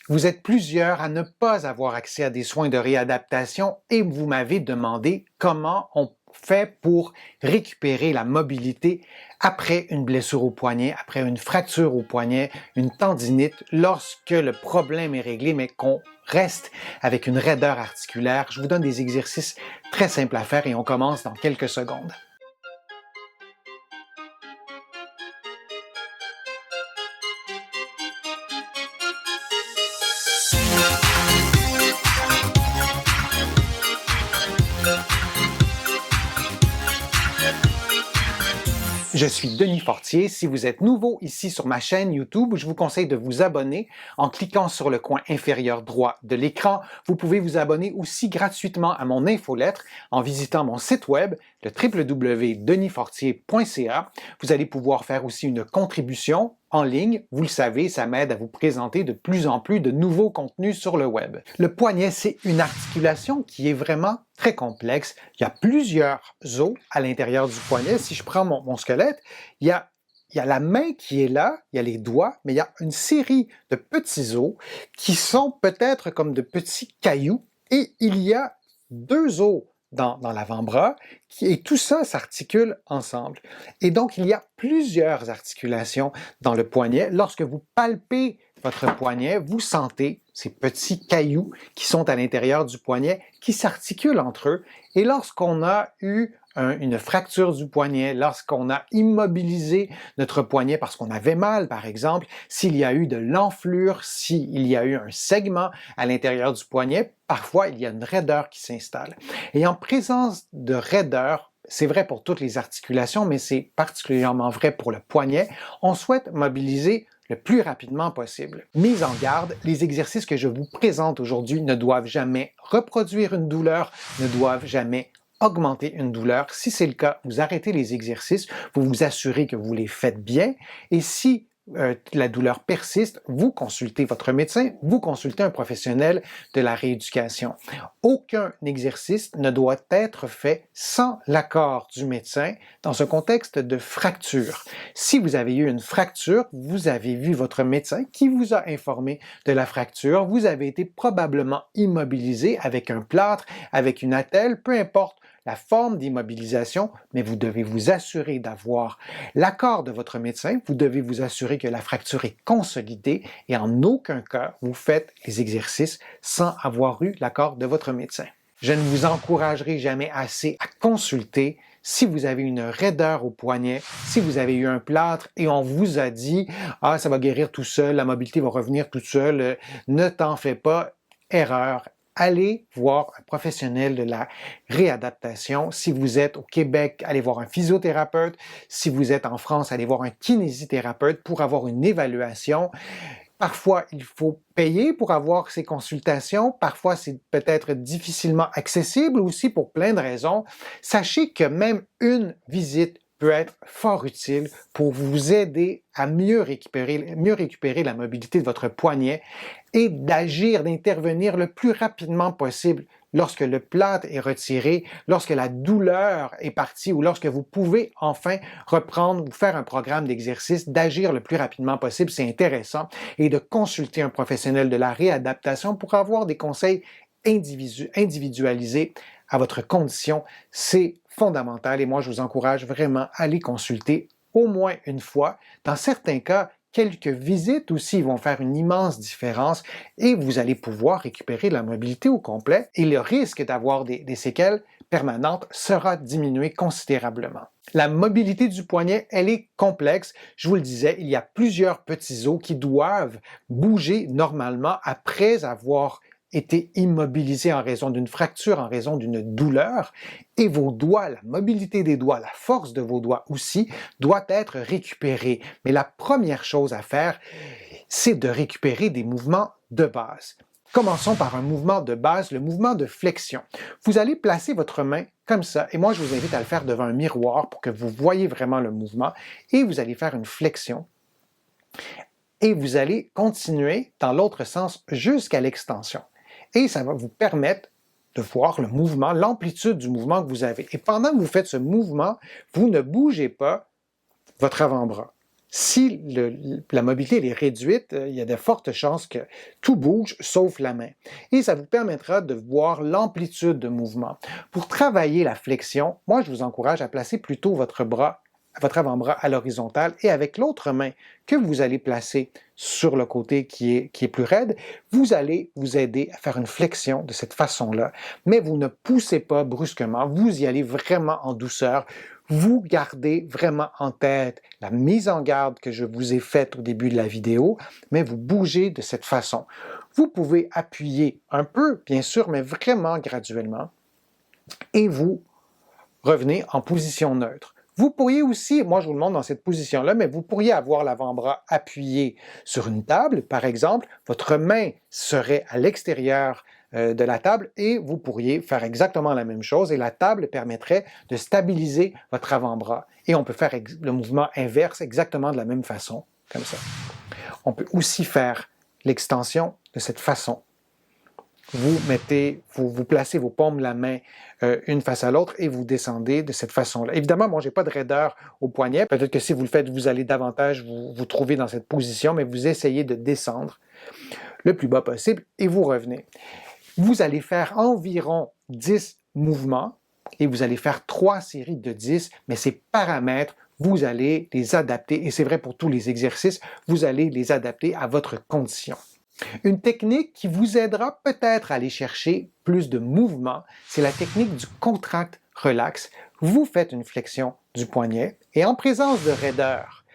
Vous êtes plusieurs à ne pas avoir accès à des soins de réadaptation et vous m'avez demandé comment on fait pour récupérer la mobilité après une blessure au poignet, après une fracture au poignet, une tendinite, lorsque le problème est réglé mais qu'on reste avec une raideur articulaire. Je vous donne des exercices très simples à faire et on commence dans quelques secondes. Je suis Denis Fortier. Si vous êtes nouveau ici sur ma chaîne YouTube, je vous conseille de vous abonner en cliquant sur le coin inférieur droit de l'écran. Vous pouvez vous abonner aussi gratuitement à mon infolettre en visitant mon site web, le www.denisfortier.ca. Vous allez pouvoir faire aussi une contribution en ligne. Vous le savez, ça m'aide à vous présenter de plus en plus de nouveaux contenus sur le web. Le poignet, c'est une articulation qui est vraiment très complexe. Il y a plusieurs os à l'intérieur du poignet. Si je prends mon squelette, il y a la main qui est là, il y a les doigts, mais il y a une série de petits os qui sont peut-être comme de petits cailloux et il y a deux os dans l'avant-bras et tout ça s'articule ensemble. Et donc, il y a plusieurs articulations dans le poignet. Lorsque vous palpez votre poignet, vous sentez ces petits cailloux qui sont à l'intérieur du poignet qui s'articulent entre eux. Et lorsqu'on a eu une fracture du poignet, lorsqu'on a immobilisé notre poignet parce qu'on avait mal, par exemple, s'il y a eu de l'enflure, s'il y a eu un segment à l'intérieur du poignet, parfois il y a une raideur qui s'installe. Et en présence de raideur, c'est vrai pour toutes les articulations, mais c'est particulièrement vrai pour le poignet, on souhaite mobiliser le plus rapidement possible. Mise en garde, les exercices que je vous présente aujourd'hui ne doivent jamais reproduire une douleur, ne doivent jamais augmenter une douleur. Si c'est le cas, vous arrêtez les exercices, vous vous assurez que vous les faites bien et si la douleur persiste, vous consultez votre médecin, vous consultez un professionnel de la rééducation. Aucun exercice ne doit être fait sans l'accord du médecin dans un contexte de fracture. Si vous avez eu une fracture, vous avez vu votre médecin qui vous a informé de la fracture, vous avez été probablement immobilisé avec un plâtre, avec une attelle, peu importe la forme d'immobilisation, mais vous devez vous assurer d'avoir l'accord de votre médecin, vous devez vous assurer que la fracture est consolidée et en aucun cas vous faites les exercices sans avoir eu l'accord de votre médecin. Je ne vous encouragerai jamais assez à consulter si vous avez une raideur au poignet, si vous avez eu un plâtre et on vous a dit « Ah, ça va guérir tout seul, la mobilité va revenir toute seule, ne t'en fais pas », erreur. Allez voir un professionnel de la réadaptation. Si vous êtes au Québec, allez voir un physiothérapeute. Si vous êtes en France, allez voir un kinésithérapeute pour avoir une évaluation. Parfois, il faut payer pour avoir ces consultations. Parfois, c'est peut-être difficilement accessible aussi pour plein de raisons. Sachez que même une visite peut être fort utile pour vous aider à mieux récupérer la mobilité de votre poignet et d'agir, d'intervenir le plus rapidement possible lorsque le plâtre est retiré, lorsque la douleur est partie ou lorsque vous pouvez enfin reprendre ou faire un programme d'exercice, d'agir le plus rapidement possible, c'est intéressant, et de consulter un professionnel de la réadaptation pour avoir des conseils individualisés à votre condition. C'est fondamental et moi je vous encourage vraiment à les consulter au moins une fois. Dans certains cas, quelques visites aussi vont faire une immense différence et vous allez pouvoir récupérer la mobilité au complet et le risque d'avoir des séquelles permanentes sera diminué considérablement. La mobilité du poignet, elle est complexe. Je vous le disais, il y a plusieurs petits os qui doivent bouger normalement après avoir été immobilisé en raison d'une fracture, en raison d'une douleur, et vos doigts, la mobilité des doigts, la force de vos doigts aussi, doit être récupérée. Mais la première chose à faire, c'est de récupérer des mouvements de base. Commençons par un mouvement de base, le mouvement de flexion. Vous allez placer votre main comme ça, et moi je vous invite à le faire devant un miroir pour que vous voyez vraiment le mouvement, et vous allez faire une flexion. Et vous allez continuer dans l'autre sens jusqu'à l'extension. Et ça va vous permettre de voir le mouvement, l'amplitude du mouvement que vous avez. Et pendant que vous faites ce mouvement, vous ne bougez pas votre avant-bras. Si la mobilité elle est réduite, il y a de fortes chances que tout bouge sauf la main. Et ça vous permettra de voir l'amplitude de mouvement. Pour travailler la flexion, moi je vous encourage à placer plutôt votre avant-bras à l'horizontale et avec l'autre main que vous allez placer sur le côté qui est plus raide, vous allez vous aider à faire une flexion de cette façon-là. Mais vous ne poussez pas brusquement, vous y allez vraiment en douceur. Vous gardez vraiment en tête la mise en garde que je vous ai faite au début de la vidéo, mais vous bougez de cette façon. Vous pouvez appuyer un peu, bien sûr, mais vraiment graduellement, et vous revenez en position neutre. Vous pourriez aussi, moi je vous le montre dans cette position-là, mais vous pourriez avoir l'avant-bras appuyé sur une table, par exemple, votre main serait à l'extérieur de la table et vous pourriez faire exactement la même chose et la table permettrait de stabiliser votre avant-bras. Et on peut faire le mouvement inverse exactement de la même façon, comme ça. On peut aussi faire l'extension de cette façon. Vous placez vos paumes de la main une face à l'autre et vous descendez de cette façon-là. Évidemment, moi, je n'ai pas de raideur au poignet. Peut-être que si vous le faites, vous allez davantage vous trouver dans cette position, mais vous essayez de descendre le plus bas possible et vous revenez. Vous allez faire environ 10 mouvements et vous allez faire 3 séries de 10, mais ces paramètres, vous allez les adapter, et c'est vrai pour tous les exercices, vous allez les adapter à votre condition. Une technique qui vous aidera peut-être à aller chercher plus de mouvement, c'est la technique du contract-relax. Vous faites une flexion du poignet et en présence de raideur,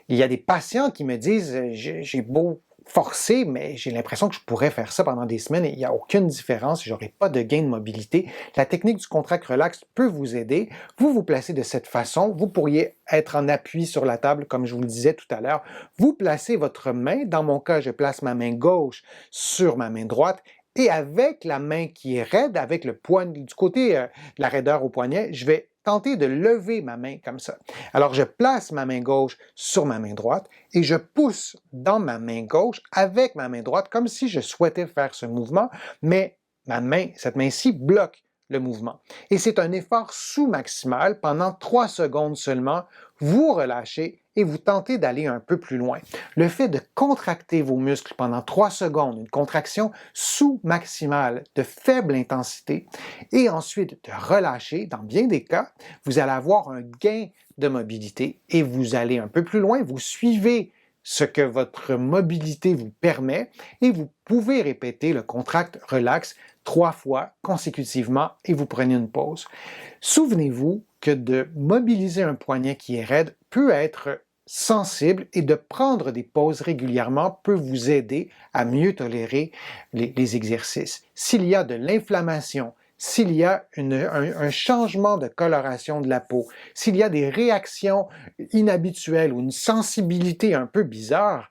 il y a des patients qui me disent « j'ai beau forcer, mais j'ai l'impression que je pourrais faire ça pendant des semaines et il n'y a aucune différence, je n'aurai pas de gain de mobilité. » La technique du contract relax peut vous aider. Vous vous placez de cette façon. Vous pourriez être en appui sur la table, comme je vous le disais tout à l'heure. Vous placez votre main. Dans mon cas, je place ma main gauche sur ma main droite. Et avec la main qui est raide, avec le poignet, du côté de la raideur au poignet, je vais tenter de lever ma main comme ça. Alors, je place ma main gauche sur ma main droite et je pousse dans ma main gauche avec ma main droite comme si je souhaitais faire ce mouvement, mais cette main-ci bloque le mouvement. Et c'est un effort sous-maximal. Pendant 3 secondes seulement, vous relâchez et vous tentez d'aller un peu plus loin. Le fait de contracter vos muscles pendant 3 secondes, une contraction sous-maximale de faible intensité, et ensuite de relâcher, dans bien des cas, vous allez avoir un gain de mobilité et vous allez un peu plus loin, vous suivez ce que votre mobilité vous permet et vous pouvez répéter le contract relax 3 fois consécutivement et vous prenez une pause. Souvenez-vous que de mobiliser un poignet qui est raide peut être sensible et de prendre des pauses régulièrement peut vous aider à mieux tolérer les exercices. S'il y a de l'inflammation, s'il y a un changement de coloration de la peau, s'il y a des réactions inhabituelles ou une sensibilité un peu bizarre,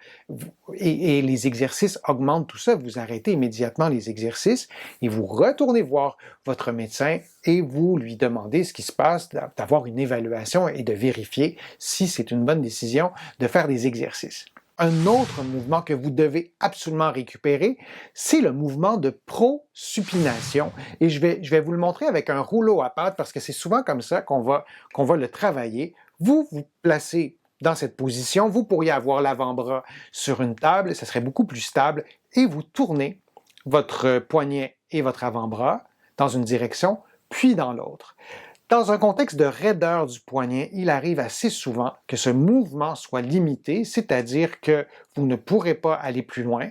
et les exercices augmentent tout ça, vous arrêtez immédiatement les exercices et vous retournez voir votre médecin et vous lui demandez ce qui se passe, d'avoir une évaluation et de vérifier si c'est une bonne décision de faire des exercices. Un autre mouvement que vous devez absolument récupérer, c'est le mouvement de prosupination. Et je vais vous le montrer avec un rouleau à pâte parce que c'est souvent comme ça qu'on va le travailler. Vous vous placez dans cette position, vous pourriez avoir l'avant-bras sur une table, ça serait beaucoup plus stable, et vous tournez votre poignet et votre avant-bras dans une direction, puis dans l'autre. Dans un contexte de raideur du poignet, il arrive assez souvent que ce mouvement soit limité, c'est-à-dire que vous ne pourrez pas aller plus loin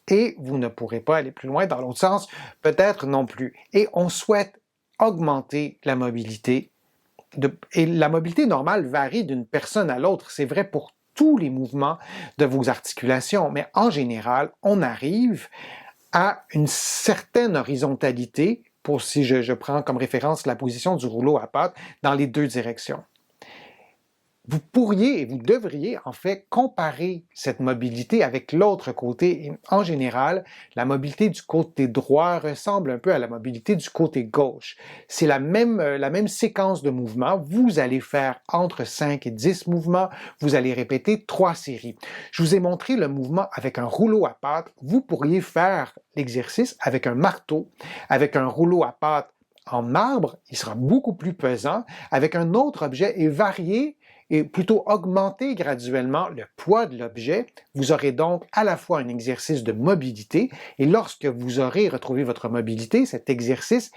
et vous ne pourrez pas aller plus loin dans l'autre sens, peut-être non plus. Et on souhaite augmenter la mobilité. Et la mobilité normale varie d'une personne à l'autre. C'est vrai pour tous les mouvements de vos articulations, mais en général, on arrive à une certaine horizontalité si je prends comme référence la position du rouleau à pâte dans les 2 directions. Vous pourriez et vous devriez en fait comparer cette mobilité avec l'autre côté. Et en général, la mobilité du côté droit ressemble un peu à la mobilité du côté gauche. C'est la même séquence de mouvements. Vous allez faire entre 5 et 10 mouvements. Vous allez répéter 3 séries. Je vous ai montré le mouvement avec un rouleau à pâte. Vous pourriez faire l'exercice avec un marteau, avec un rouleau à pâte en marbre. Il sera beaucoup plus pesant, avec un autre objet et varier et plutôt augmenter graduellement le poids de l'objet. Vous aurez donc à la fois un exercice de mobilité et lorsque vous aurez retrouvé votre mobilité, cet exercice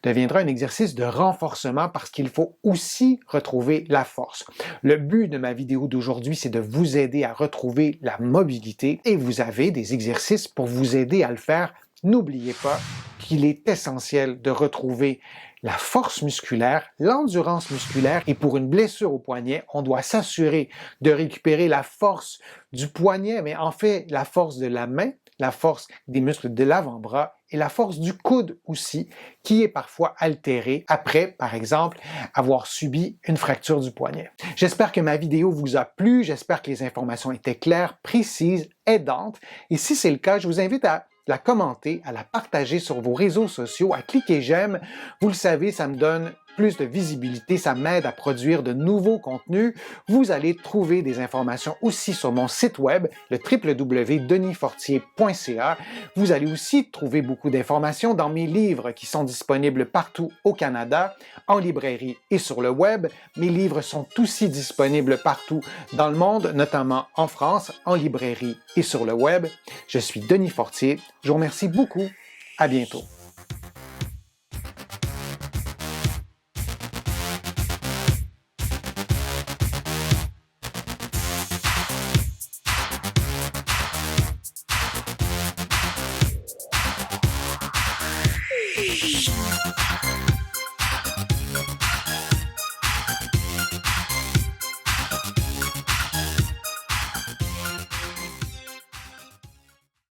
deviendra un exercice de renforcement parce qu'il faut aussi retrouver la force. Le but de ma vidéo d'aujourd'hui, c'est de vous aider à retrouver la mobilité et vous avez des exercices pour vous aider à le faire. N'oubliez pas qu'il est essentiel de retrouver la force musculaire, l'endurance musculaire et pour une blessure au poignet, on doit s'assurer de récupérer la force du poignet, mais en fait la force de la main, la force des muscles de l'avant-bras et la force du coude aussi, qui est parfois altérée après, par exemple, avoir subi une fracture du poignet. J'espère que ma vidéo vous a plu, j'espère que les informations étaient claires, précises, aidantes, et si c'est le cas, je vous invite à la commenter, à la partager sur vos réseaux sociaux, à cliquer j'aime. Vous le savez, ça me donne plus de visibilité, ça m'aide à produire de nouveaux contenus. Vous allez trouver des informations aussi sur mon site web, le www.denisfortier.ca. Vous allez aussi trouver beaucoup d'informations dans mes livres qui sont disponibles partout au Canada, en librairie et sur le web. Mes livres sont aussi disponibles partout dans le monde, notamment en France, en librairie et sur le web. Je suis Denis Fortier. Je vous remercie beaucoup. À bientôt.